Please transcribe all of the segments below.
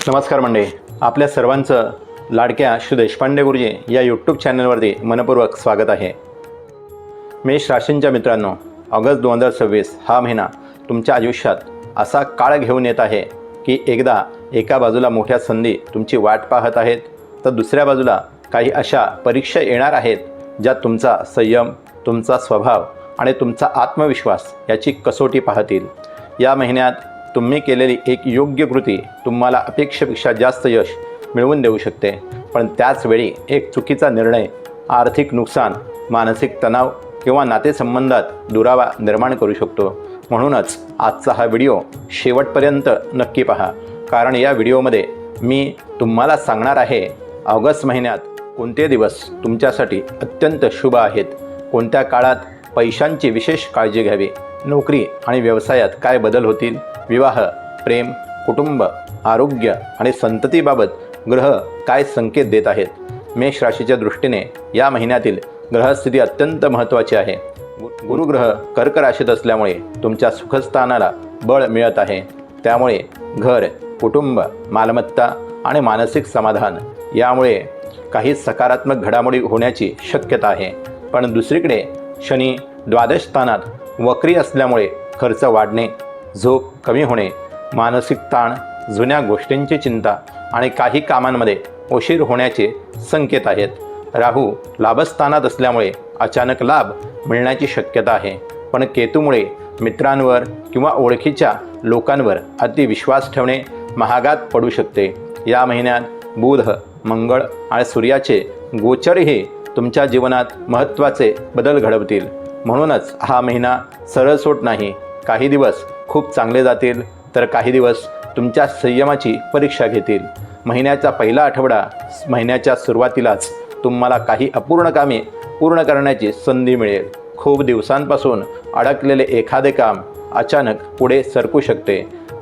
नमस्कार मंडळी, आपल्या सर्वांचं लाडक्या श्री देशपांडे गुरुजी या यूट्यूब चॅनलवरती मनपूर्वक स्वागत आहे। मेष राशींच्या मित्रांनो, ऑगस्ट 2026 हा महिना तुमच्या आयुष्यात असा काळ घेऊन येत आहे की एकदा एका बाजूला मोठ्या संधी तुमची वाट पाहत आहेत, तर दुसऱ्या बाजूला काही अशा परीक्षा येणार आहेत ज्यात तुमचा संयम, तुमचा स्वभाव आणि तुमचा आत्मविश्वास याची कसोटी पाहतील। या महिन्यात तुम्ही केलेली एक योग्य कृती तुम्हाला अपेक्षेपेक्षा जास्त यश मिळवून देऊ शकते, पण त्याच वेळी एक चुकीचा निर्णय आर्थिक नुकसान, मानसिक तणाव किंवा नातेसंबंधात दुरावा निर्माण करू शकतो। म्हणूनच आजचा हा व्हिडिओ शेवटपर्यंत नक्की पहा, कारण या व्हिडिओमध्ये मी तुम्हाला सांगणार आहे ऑगस्ट महिन्यात कोणते दिवस तुमच्यासाठी अत्यंत शुभ आहेत, कोणत्या काळात पैशांची विशेष काळजी घ्यावी, नोकरी आणि व्यवसायात काय बदल होतील, विवाह, प्रेम, कुटुंब, आरोग्य आणि संततीबाबत ग्रह काय संकेत देत आहेत। मेष राशीच्या दृष्टीने या महिन्यातील ग्रहस्थिती अत्यंत महत्त्वाची आहे। गुरुग्रह कर्क राशीत असल्यामुळे तुमच्या सुखस्थानाला बळ मिळत आहे, त्यामुळे घर, कुटुंब, मालमत्ता आणि मानसिक समाधान यामुळे काही सकारात्मक घडामोडी होण्याची शक्यता आहे। पण दुसरीकडे शनी द्वादश स्थानात वक्री असल्यामुळे खर्च वाढणे, झोप कमी होणे, मानसिक ताण, जुन्या गोष्टींची चिंता आणि काही कामांमध्ये उशीर होण्याचे संकेत आहेत। राहू लाभस्थानात असल्यामुळे अचानक लाभ मिळण्याची शक्यता आहे, पण केतूमुळे मित्रांवर किंवा ओळखीच्या लोकांवर अतिविश्वास ठेवणे महागात पडू शकते। या महिन्यात बुध, मंगळ आणि सूर्याचे गोचरही तुमच्या जीवनात महत्त्वाचे बदल घडवतील। म्हणूनच हा महिना सरळसोट नाही। काही दिवस खूप चांगले जातील, तर काही दिवस तुमच्या संयमाची परीक्षा घेतील। महिन्याचा पहिला आठवडा महिन्याच्या सुरुवातीलाच तुम्हाला काही अपूर्ण कामे पूर्ण करण्याची संधी मिळेल। खूप दिवसांपासून अडकलेले एखादे काम अचानक पुढे सरकू शकते,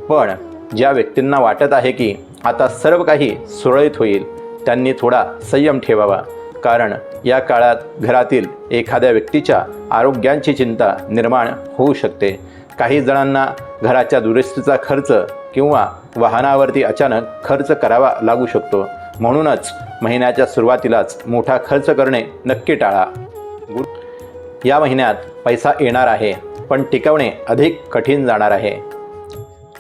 पण ज्या व्यक्तींना वाटत आहे की आता सर्व काही सुरळीत होईल त्यांनी थोडा संयम ठेवावा, कारण या काळात घरातील एखाद्या व्यक्तीच्या आरोग्याची चिंता निर्माण होऊ शकते। काही जणांना घराच्या दुरुस्तीचा खर्च किंवा वाहनावरती अचानक खर्च करावा लागू शकतो, म्हणूनच महिन्याच्या सुरुवातीलाच मोठा खर्च करणे नक्की टाळा। या महिन्यात पैसा येणार आहे, पण टिकवणे अधिक कठीण जाणार आहे।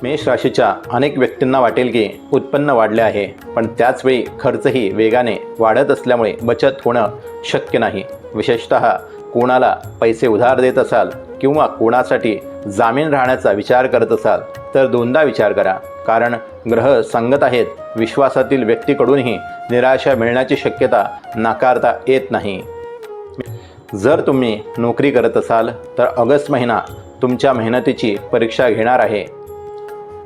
मेष राशीच्या अनेक व्यक्तींना वाटेल की उत्पन्न वाढले आहे, पण त्याचवेळी खर्चही वेगाने वाढत असल्यामुळे बचत होणं शक्य नाही। विशेषतः कोणाला पैसे उधार देत असाल किंवा कोणासाठी जामीन राहण्याचा विचार करत असाल तर दोनदा विचार करा, कारण ग्रह सांगत आहेत विश्वासातील व्यक्तीकडूनही निराशा मिळण्याची शक्यता नाकारता येत नाही। जर तुम्ही नोकरी करत असाल तर ऑगस्ट महिना तुमच्या मेहनतीची परीक्षा घेणार आहे।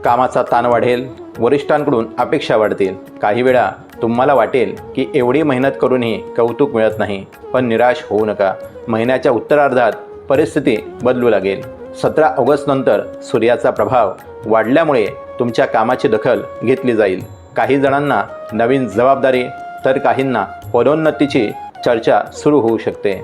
कामाचा ताण वाढेल, वरिष्ठांकडून अपेक्षा वाढतील। काही वेळा तुम्हाला वाटेल की एवढी मेहनत करूनही कौतुक मिळत नाही, पण निराश होऊ नका। महिन्याच्या उत्तरार्धात परिस्थिती बदलू लागेल। 17 ऑगस्ट नंतर सूर्याचा प्रभाव वाढल्यामुळे तुमच्या कामाची दखल घेतली जाईल। काही जणांना नवीन जबाबदारी तर काहींना पदोन्नतीची चर्चा सुरू होऊ शकते,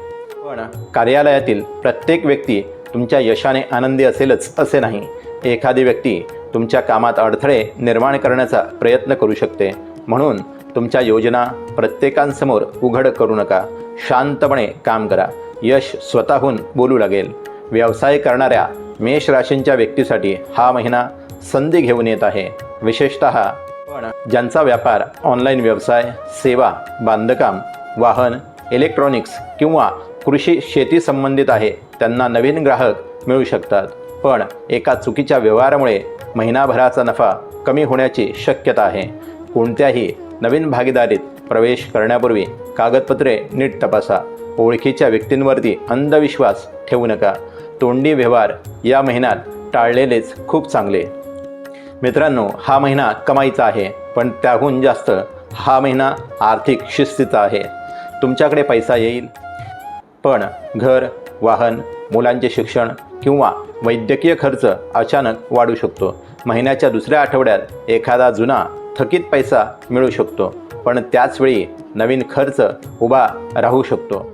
पण कार्यालयातील प्रत्येक व्यक्ती तुमच्या यशाने आनंदी असेलच असे नाही। एखादी व्यक्ती तुमच्या कामात अडथळे निर्माण करण्याचा प्रयत्न करू शकते, म्हणून तुमच्या योजना प्रत्येकांसमोर उघड करू नका। शांतपणे काम करा, यश स्वतःहून बोलू लागेल। व्यवसाय करणाऱ्या मेष राशींच्या व्यक्तीसाठी हा महिना संधी घेऊन येत आहे, विशेषतः पण ज्यांचा व्यापार ऑनलाईन व्यवसाय, सेवा, बांधकाम, वाहन, इलेक्ट्रॉनिक्स किंवा कृषी शेती संबंधित आहे त्यांना नवीन ग्राहक मिळू शकतात, पण एका चुकीच्या व्यवहारामुळे महिनाभराचा नफा कमी होण्याची शक्यता आहे। कोणत्याही नवीन भागीदारीत प्रवेश करण्यापूर्वी कागदपत्रे नीट तपासा। ओळखीच्या व्यक्तींवरती अंधविश्वास ठेवू नका। तोंडी व्यवहार या महिन्यात टाळलेलेच खूप चांगले। मित्रांनो, हा महिना कमाईचा आहे, पण त्याहून जास्त हा महिना आर्थिक शिस्तीचा आहे। तुमच्याकडे पैसा येईल, पण घर, वाहन, मुलांचे शिक्षण किंवा वैद्यकीय खर्च अचानक वाढू शकतो। महिन्याच्या दुसऱ्या आठवड्यात एखादा जुना थकीत पैसा मिळू शकतो, पण त्याचवेळी नवीन खर्च उभा राहू शकतो।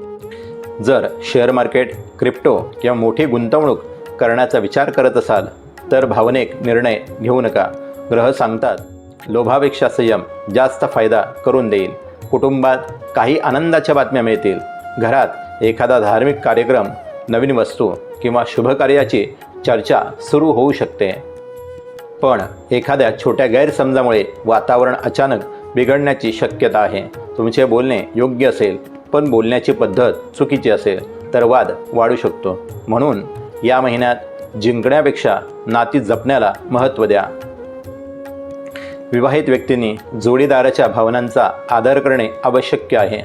जर शेअर मार्केट, क्रिप्टो किंवा मोठी गुंतवणूक करण्याचा विचार करत असाल तर भावनिक निर्णय घेऊ नका। ग्रह सांगतात लोभापेक्षा संयम जास्त फायदा करून देईल. कुटुंबात काही आनंदाच्या बातम्या मिळतील. घरात एखादा धार्मिक कार्यक्रम, नवीन वस्तू किंवा शुभकार्याची चर्चा सुरू होऊ शकते. पण एखाद्या छोट्या गैरसमजामुळे वातावरण अचानक बिघडण्याची शक्यता आहे. तुमचे बोलणे योग्य असेल पण बोलण्याची पद्धत चुकीची असेल तर वाद वाढू शकतो. म्हणून या महिन्यात जिंकण्यापेक्षा नाती जपण्याला महत्त्व द्या. विवाहित व्यक्तींनी जोडीदाराच्या भावनांचा आदर करणे आवश्यक आहे.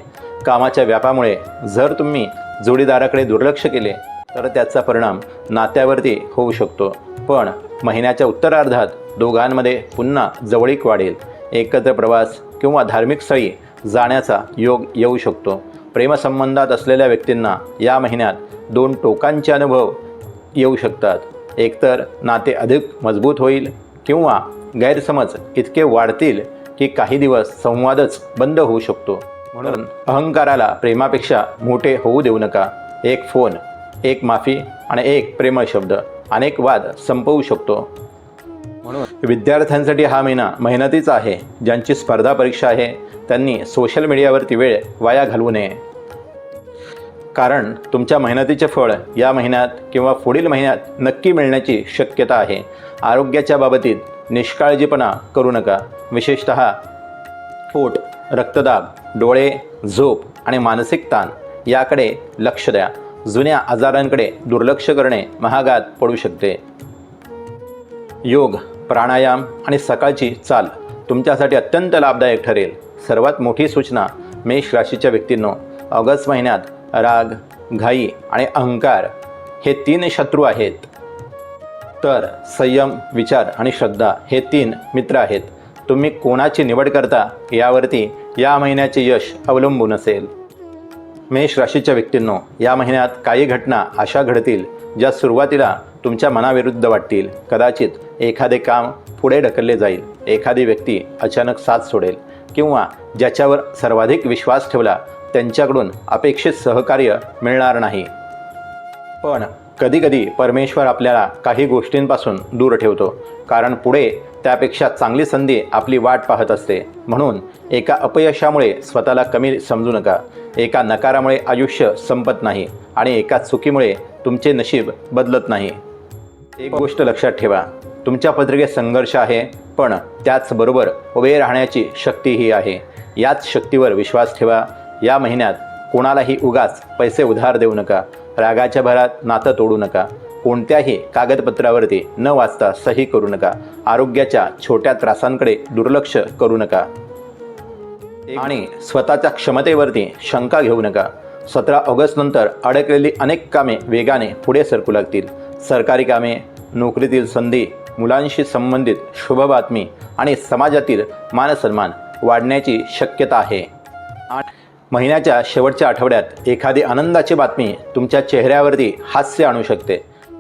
कामाच्या व्यापामुळे जर तुम्ही जोडीदाराकडे दुर्लक्ष केले तर त्याचा परिणाम नात्यावरती होऊ शकतो. पण महिन्याच्या उत्तरार्धात दोघांमध्ये पुन्हा जवळीक वाढेल. एकत्र प्रवास किंवा धार्मिक स्थळी जाण्याचा योग येऊ शकतो. प्रेमसंबंधात असलेल्या व्यक्तींना या महिन्यात दोन टोकांचे अनुभव येऊ शकतात. एकतर नाते अधिक मजबूत होईल किंवा गैरसमज इतके वाढतील की काही दिवस संवादच बंद होऊ शकतो. म्हणून अहंकाराला प्रेमापेक्षा मोठे होऊ देऊ नका. एक फोन, एक माफी आणि एक प्रेमळ शब्द अनेक वाद संपवू शकतो. म्हणून विद्यार्थ्यांसाठी हा महिना मेहनतीचा आहे. ज्यांची स्पर्धा परीक्षा आहे त्यांनी सोशल मीडियावरती वेळ वाया घालवू नये. कारण तुमच्या मेहनतीचे फळ या महिन्यात किंवा पुढील महिन्यात नक्की मिळण्याची शक्यता आहे. आरोग्याच्या बाबतीत निष्काळजीपणा करू नका. विशेषतः पोट, रक्तदाब, डोळे, झोप आणि मानसिक ताण याकडे लक्ष द्या. जुन्या आजारांकडे दुर्लक्ष करणे महागात पडू शकते. योग, प्राणायाम आणि सकाळची चाल तुमच्यासाठी अत्यंत लाभदायक ठरेल. सर्वात मोठी सूचना मेष राशीच्या व्यक्तींनो, ऑगस्ट महिन्यात राग, घाई आणि अहंकार हे 3 शत्रू आहेत. तर संयम, विचार आणि श्रद्धा हे 3 मित्र आहेत. तुम्ही कोणाची निवड करता यावरती या महिन्याचे यश अवलंबून असेल. मेष राशीच्या व्यक्तींनो, या महिन्यात काही घटना अशा घडतील ज्या सुरुवातीला तुमच्या मनाविरुद्ध वाटतील. कदाचित एखादे काम पुढे ढकलले जाईल. एखादी व्यक्ती अचानक साथ सोडेल किंवा ज्याच्यावर सर्वाधिक विश्वास ठेवला त्यांच्याकडून अपेक्षित सहकार्य मिळणार नाही. पण कधीकधी परमेश्वर आपल्याला काही गोष्टींपासून दूर ठेवतो, कारण पुढे त्यापेक्षा चांगली संधी आपली वाट पाहत असते. म्हणून एका अपयशामुळे स्वतःला कमी समजू नका. एका नकारामुळे आयुष्य संपत नाही आणि एका चुकीमुळे तुमचे नशीब बदलत नाही. एक गोष्ट लक्षात ठेवा, तुमच्या पत्रिकेत संघर्ष आहे, पण त्याचबरोबर उभे राहण्याची शक्तीही आहे. याच शक्तीवर विश्वास ठेवा. या महिन्यात कोणालाही उगाच पैसे उधार देऊ नका. रागाच्या भरात नातं तोडू नका. कोणत्याही कागदपत्रावरती न वाचता सही करू नका. आरोग्याच्या छोट्या त्रासांकडे दुर्लक्ष करू नका आणि स्वतःच्या क्षमतेवरती शंका घेऊ नका. 17 ऑगस्ट नंतर अडकलेली अनेक कामे वेगाने पुढे सरकू लागतील. सरकारी कामे, नोकरीतील संधी, मुलांशी संबंधित शुभ बातमी आणि समाजातील मानसन्मान वाढण्याची शक्यता आहे. महिन्याच्या शेवटच्या आठवड्यात एखादी आनंदाची बातमी तुमच्या चेहऱ्यावरती हास्य आणू शकते.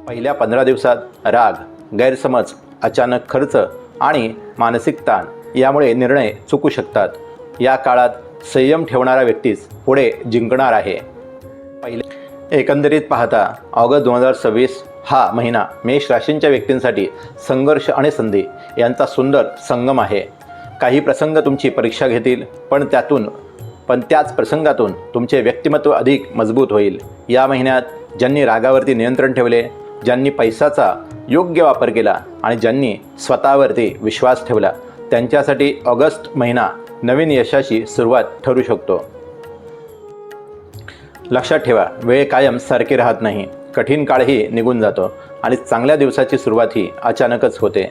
पहिल्या 15 दिवसात राग, गैरसमज, अचानक खर्च आणि मानसिक ताण यामुळे निर्णय चुकू शकतात. या काळात संयम ठेवणारा व्यक्तीच पुढे जिंकणार आहे. एकंदरीत पाहता ऑगस्ट 2026 हा महिना मेष राशींच्या व्यक्तींसाठी संघर्ष आणि संधी यांचा सुंदर संगम आहे. काही प्रसंग तुमची परीक्षा घेतील, पण त्याच प्रसंगातून तुमचे व्यक्तिमत्व अधिक मजबूत होईल. या महिन्यात ज्यांनी रागावरती नियंत्रण ठेवले, ज्यांनी पैशाचा योग्य वापर केला आणि ज्यांनी स्वतःवरती विश्वास ठेवला त्यांच्यासाठी ऑगस्ट महिना नवीन यशाची सुरुवात ठरू शकतो. लक्षात ठेवा, वेळ कायम सारखी राहत नाही. कठीण काळही निघून जातो आणि चांगल्या दिवसाची सुरुवातही अचानकच होते.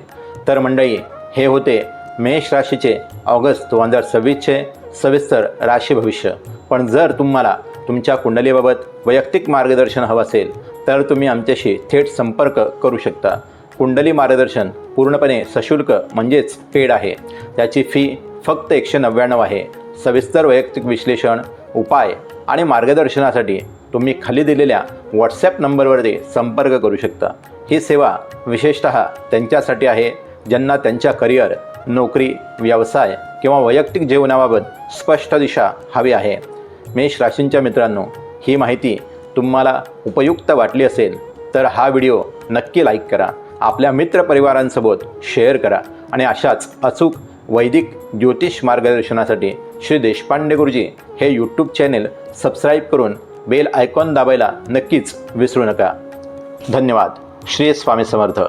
तर मंडळी, हे होते मेष राशीचे ऑगस्ट 2026चे सविस्तर राशी भविष्य. पण जर तुम्हाला तुमच्या कुंडलीबाबत वैयक्तिक मार्गदर्शन हवं असेल तर तुम्ही आमच्याशी थेट संपर्क करू शकता. कुंडली मार्गदर्शन पूर्णपणे सशुल्क म्हणजेच पेड आहे. त्याची फी फक्त 199 आहे. सविस्तर वैयक्तिक विश्लेषण, उपाय आणि मार्गदर्शनासाठी तुम्ही खाली दिलेल्या व्हॉट्सॲप नंबरवरती संपर्क करू शकता. ही सेवा विशेषतः त्यांच्यासाठी आहे ज्यांना त्यांच्या करिअर, नोकरी, व्यवसाय किंवा वैयक्तिक जीवनाबाबत स्पष्ट दिशा हवी आहे. मेष राशींच्या मित्रांनो, ही माहिती तुम्हाला उपयुक्त वाटली असेल तर हा व्हिडिओ नक्की लाईक करा. आपल्या मित्रपरिवारांसोबत शेअर करा आणि अशाच अचूक वैदिक ज्योतिष मार्गदर्शनासाठी श्री देशपांडे गुरुजी हे यूट्यूब चॅनेल सबस्क्राईब करून बेल आयकॉन दाबायला नक्कीच विसरू नका. धन्यवाद. श्री स्वामी समर्थ.